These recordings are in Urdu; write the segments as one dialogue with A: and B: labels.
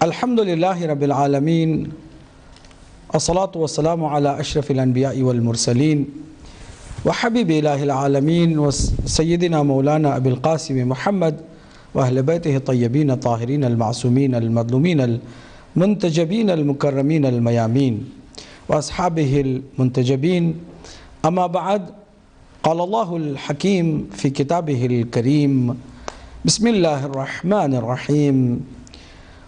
A: الحمدللہ رب العالمین الصلاة والسلام علی اشرف الانبیاء والمرسلین وحبیب الہ العالمین وسیدنا مولانا ابی القاسم محمد واہل بیتہ طیبین طاہرین المعصومین المظلومین المنتجبین المکرمین المیامین واصحابہ المنتجبین اما بعد قال اللہ الحکیم فی کتابہ الکریم بسم اللہ الرحمن الرحیم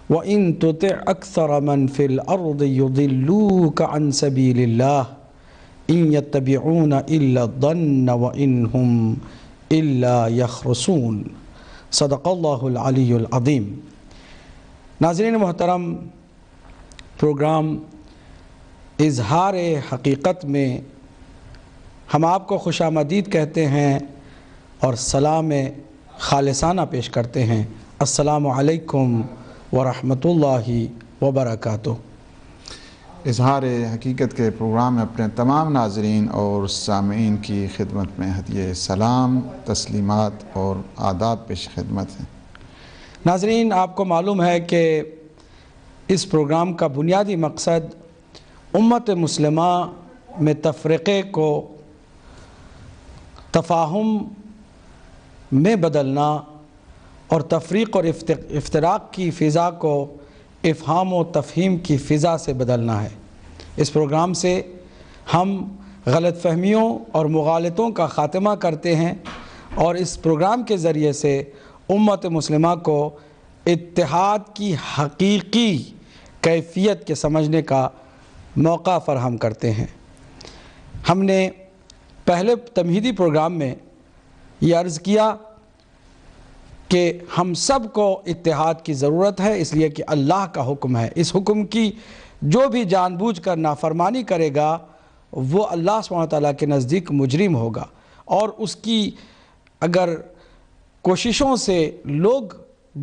A: وَإِن تُطِعْ أَكْثَرَ مَنْ فِي الْأَرْضِ يُضِلُّوكَ عَنْ سَبِيلِ اللَّهِ إِن يَتَّبِعُونَ إِلَّا الظَّنَّ وَإِنْ هُمْ إِلَّا يَخْرُصُونَ صدق اللہ العلی العظیم۔ ناظرین محترم، پروگرام اظہار حقیقت میں ہم آپ کو خوش آمدید کہتے ہیں اور سلام خالصانہ پیش کرتے ہیں۔ السلام علیکم ورحمۃ اللہ وبرکاتہ۔
B: اظہار حقیقت کے پروگرام میں اپنے تمام ناظرین اور سامعین کی خدمت میں ہدیہ سلام، تسلیمات اور آداب پیش خدمت ہیں۔
A: ناظرین، آپ کو معلوم ہے کہ اس پروگرام کا بنیادی مقصد امت مسلمہ میں تفرقے کو تفاہم میں بدلنا اور تفریق اور افتراق کی فضا کو افہام و تفہیم کی فضا سے بدلنا ہے۔ اس پروگرام سے ہم غلط فہمیوں اور مغالطوں کا خاتمہ کرتے ہیں اور اس پروگرام کے ذریعے سے امت مسلمہ کو اتحاد کی حقیقی کیفیت کے سمجھنے کا موقع فراہم کرتے ہیں۔ ہم نے پہلے تمہیدی پروگرام میں یہ عرض کیا کہ ہم سب کو اتحاد کی ضرورت ہے، اس لیے کہ اللہ کا حکم ہے۔ اس حکم کی جو بھی جان بوجھ کر نافرمانی کرے گا وہ اللہ سبحانہ وتعالیٰ کے نزدیک مجرم ہوگا، اور اس کی اگر کوششوں سے لوگ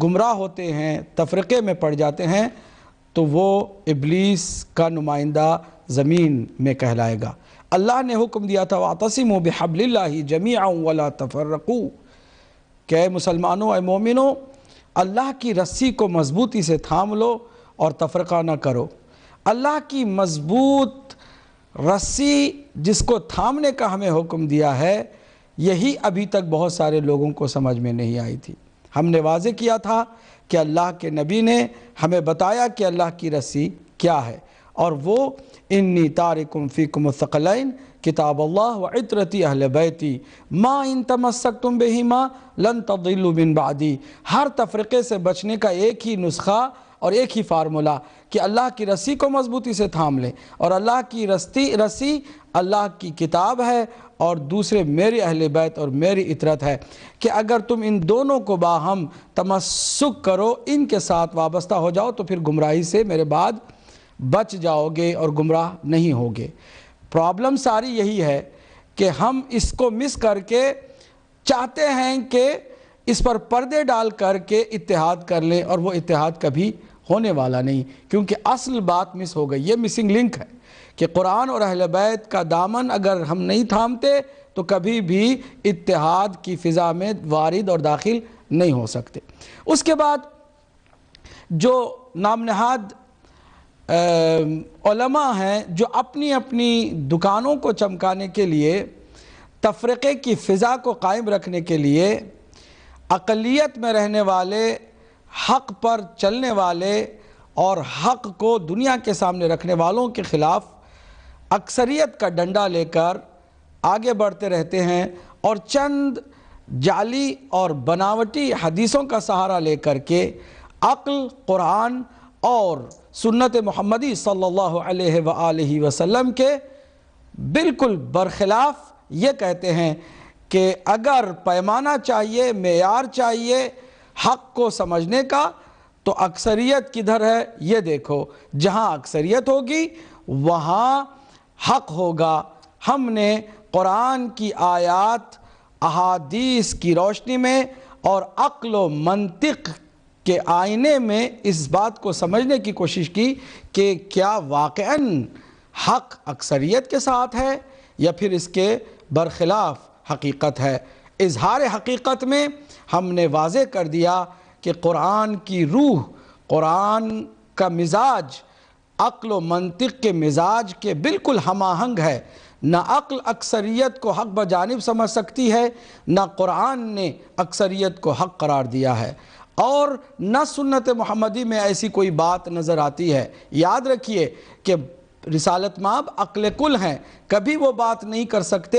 A: گمراہ ہوتے ہیں، تفرقے میں پڑ جاتے ہیں، تو وہ ابلیس کا نمائندہ زمین میں کہلائے گا۔ اللہ نے حکم دیا تھا وَاعْتَصِمُوا بِحَبْلِ اللَّهِ جَمِيعًا وَلَا تَفَرَّقُوا، کہ اے مسلمانوں، اے مومنوں، اللہ کی رسی کو مضبوطی سے تھام لو اور تفرقہ نہ کرو۔ اللہ کی مضبوط رسی جس کو تھامنے کا ہمیں حکم دیا ہے، یہی ابھی تک بہت سارے لوگوں کو سمجھ میں نہیں آئی تھی۔ ہم نے واضح کیا تھا کہ اللہ کے نبی نے ہمیں بتایا کہ اللہ کی رسی کیا ہے، اور وہ انی تارکم فیکم الثقلین کتاب اللہ وعطرتی اہل بیتی ما ان تمسکتم بہما لن تضلوا من بعدی۔ ہر تفرقے سے بچنے کا ایک ہی نسخہ اور ایک ہی فارمولا کہ اللہ کی رسی کو مضبوطی سے تھام لیں، اور اللہ کی رسی اللہ کی کتاب ہے، اور دوسرے میرے اہل بیت اور میری عطرت ہے، کہ اگر تم ان دونوں کو باہم تمسک کرو، ان کے ساتھ وابستہ ہو جاؤ، تو پھر گمراہی سے میرے بعد بچ جاؤ گے اور گمراہ نہیں ہوگے۔ پرابلم ساری یہی ہے کہ ہم اس کو مس کر کے چاہتے ہیں کہ اس پر پردے ڈال کر کے اتحاد کر لیں، اور وہ اتحاد کبھی ہونے والا نہیں، کیونکہ اصل بات مس ہو گئی۔ یہ مسنگ لنک ہے کہ قرآن اور اہل بیت کا دامن اگر ہم نہیں تھامتے تو کبھی بھی اتحاد کی فضا میں وارد اور داخل نہیں ہو سکتے۔ اس کے بعد جو نام نہاد علماء ہیں جو اپنی اپنی دکانوں کو چمکانے کے لیے، تفرقے کی فضا کو قائم رکھنے کے لیے، اقلیت میں رہنے والے، حق پر چلنے والے اور حق کو دنیا کے سامنے رکھنے والوں کے خلاف اکثریت کا ڈنڈا لے کر آگے بڑھتے رہتے ہیں، اور چند جعلی اور بناوٹی حدیثوں کا سہارا لے کر کے عقل، قرآن اور سنت محمدی صلی اللہ علیہ وآلہ وسلم کے بالکل برخلاف یہ کہتے ہیں کہ اگر پیمانہ چاہیے، معیار چاہیے حق کو سمجھنے کا، تو اکثریت کدھر ہے یہ دیکھو، جہاں اکثریت ہوگی وہاں حق ہوگا۔ ہم نے قرآن کی آیات، احادیث کی روشنی میں اور عقل و منطق کے آئینے میں اس بات کو سمجھنے کی کوشش کی کہ کیا واقعاً حق اکثریت کے ساتھ ہے یا پھر اس کے برخلاف حقیقت ہے۔ اظہار حقیقت میں ہم نے واضح کر دیا کہ قرآن کی روح، قرآن کا مزاج عقل و منطق کے مزاج کے بالکل ہم آہنگ ہے۔ نہ عقل اکثریت کو حق بجانب سمجھ سکتی ہے، نہ قرآن نے اکثریت کو حق قرار دیا ہے، اور نہ سنت محمدی میں ایسی کوئی بات نظر آتی ہے۔ یاد رکھیے کہ رسالت مآب عقل کل ہیں، کبھی وہ بات نہیں کر سکتے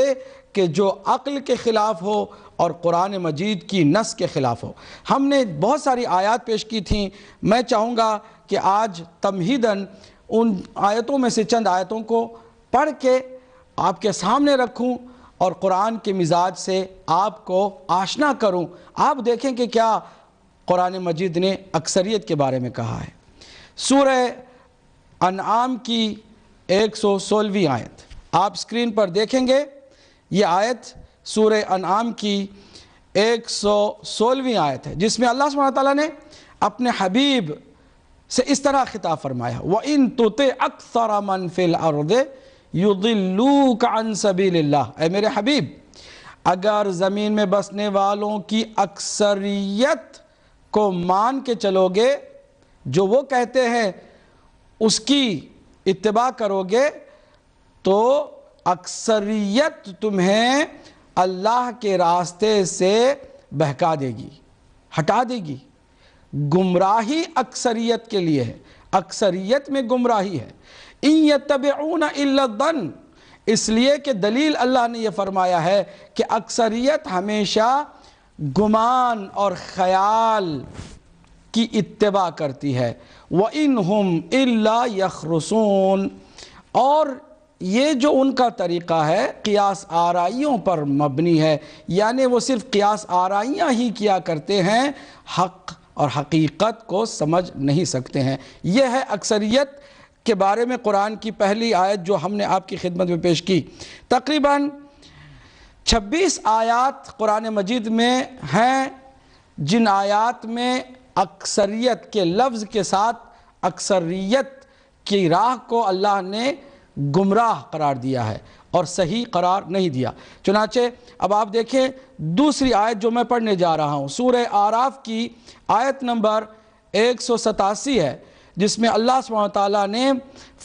A: کہ جو عقل کے خلاف ہو اور قرآن مجید کی نص کے خلاف ہو۔ ہم نے بہت ساری آیات پیش کی تھیں، میں چاہوں گا کہ آج تمہیداً ان آیتوں میں سے چند آیتوں کو پڑھ کے آپ کے سامنے رکھوں اور قرآن کے مزاج سے آپ کو آشنا کروں۔ آپ دیکھیں کہ کیا قرآن مجید نے اکثریت کے بارے میں کہا ہے۔ سورہ انعام کی 116ویں آیت آپ اسکرین پر دیکھیں گے۔ یہ آیت سورہ انعام کی 116ویں آیت ہے، جس میں اللہ سبحانہ وتعالیٰ نے اپنے حبیب سے اس طرح خطاب فرمایا، وَإِن تُطِعْ أَكْثَرَ مَنْ فِي الْأَرْضِ يُضِلُّوكَ عَنْ سَبِيلِ اللَّهِ۔ اے میرے حبیب، اگر زمین میں بسنے والوں کی اکثریت کو مان کے چلو گے، جو وہ کہتے ہیں اس کی اتباع کرو گے، تو اکثریت تمہیں اللہ کے راستے سے بہکا دے گی، ہٹا دے گی۔ گمراہی اکثریت کے لیے ہے، اکثریت میں گمراہی ہے۔ إِن يَتَّبِعُونَ إِلَّا الظَّنَّ، اس لیے کہ دلیل اللہ نے یہ فرمایا ہے کہ اکثریت ہمیشہ گمان اور خیال کی اتباع کرتی ہے۔ وَإِنْهُمْ إِلَّا يَخْرُصُونَ، اور یہ جو ان کا طریقہ ہے قیاس آرائیوں پر مبنی ہے، یعنی وہ صرف قیاس آرائیاں ہی کیا کرتے ہیں، حق اور حقیقت کو سمجھ نہیں سکتے ہیں۔ یہ ہے اکثریت کے بارے میں قرآن کی پہلی آیت جو ہم نے آپ کی خدمت میں پیش کی۔ تقریباً 26 آیات قرآن مجید میں ہیں جن آیات میں اکثریت کے لفظ کے ساتھ اکثریت کی راہ کو اللہ نے گمراہ قرار دیا ہے اور صحیح قرار نہیں دیا۔ چنانچہ اب آپ دیکھیں دوسری آیت جو میں پڑھنے جا رہا ہوں، سورہ اعراف کی آیت نمبر 187 ہے، جس میں اللہ سبحانہ وتعالیٰ نے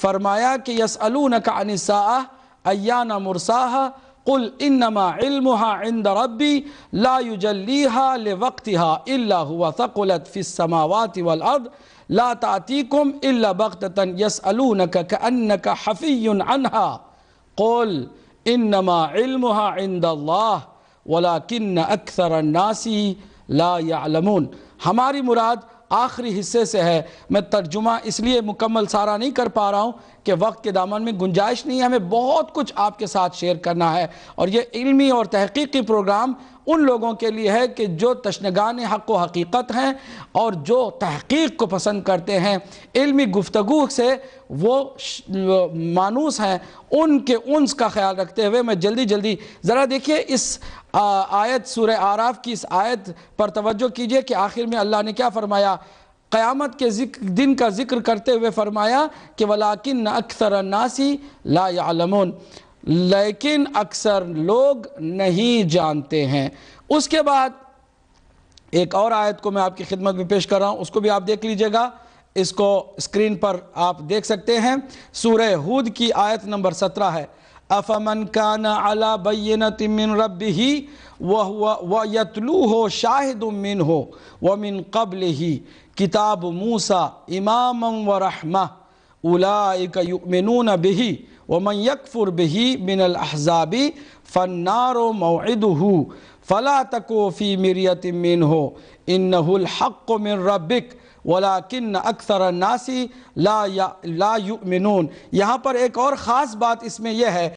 A: فرمایا کہ یسألونک عن الساعۃ ایان مرساہا قل انما علمها عند ربی لا یجلیها لوقتها الا هو ثقلت في السماوات والارض لا تأتيكم الا بغتة يسألونك كأنك حفي عنها قل انما علمها عند الله ولكن اکثر الناس لا يعلمون۔ ہماری مراد آخری حصے سے ہے، میں ترجمہ اس لیے مکمل سارا نہیں کر پا رہا ہوں کہ وقت کے دامن میں گنجائش نہیں ہے، ہمیں بہت کچھ آپ کے ساتھ شیئر کرنا ہے، اور یہ علمی اور تحقیقی پروگرام ان لوگوں کے لیے ہے کہ جو تشنگان حق و حقیقت ہیں اور جو تحقیق کو پسند کرتے ہیں، علمی گفتگو سے وہ مانوس ہیں، ان کے انس کا خیال رکھتے ہوئے میں جلدی ذرا دیکھیے اس آیت سورہ اعراف کی اس آیت پر توجہ کیجئے کہ آخر میں اللہ نے کیا فرمایا۔ قیامت کے دن کا ذکر کرتے ہوئے فرمایا کہ وَلَٰكِنَّ أَكْثَرَ النَّاسِ لَا يَعْلَمُونَ، لیکن اکثر لوگ نہیں جانتے ہیں۔ اس کے بعد ایک اور آیت کو میں آپ کی خدمت میں پیش کر رہا ہوں، اس کو بھی آپ دیکھ لیجئے گا، اس کو اسکرین پر آپ دیکھ سکتے ہیں۔ سورہ ہود کی آیت نمبر 17 ہے، أَفَمَنْ كَانَ عَلَى بَيِّنَةٍ مِّن رَبِّهِ وَيَتْلُوهُ شَاهِدٌ مِّنْهُ وَمِنْ قَبْلِهِ كِتَابُ مُوسَى إِمَامًا وَرَحْمَةً أُولَٰئِكَ يُؤْمِنُونَ بِهِ وَمَنْ يَكْفُرْ بِهِ مِنَ الْأَحْزَابِ فَالنَّارُ مَوْعِدُهُ فَلَا تَكُ فِي مِرْيَةٍ مِّنْهُ إِنَّهُ الْحَقُّ مِنْ رَبِّكَ وَلَٰكِنَّ أَكْثَرَ النَّاسِ لَا يُؤْمِنُونَ۔ یہاں پر ایک اور خاص بات اس میں یہ ہے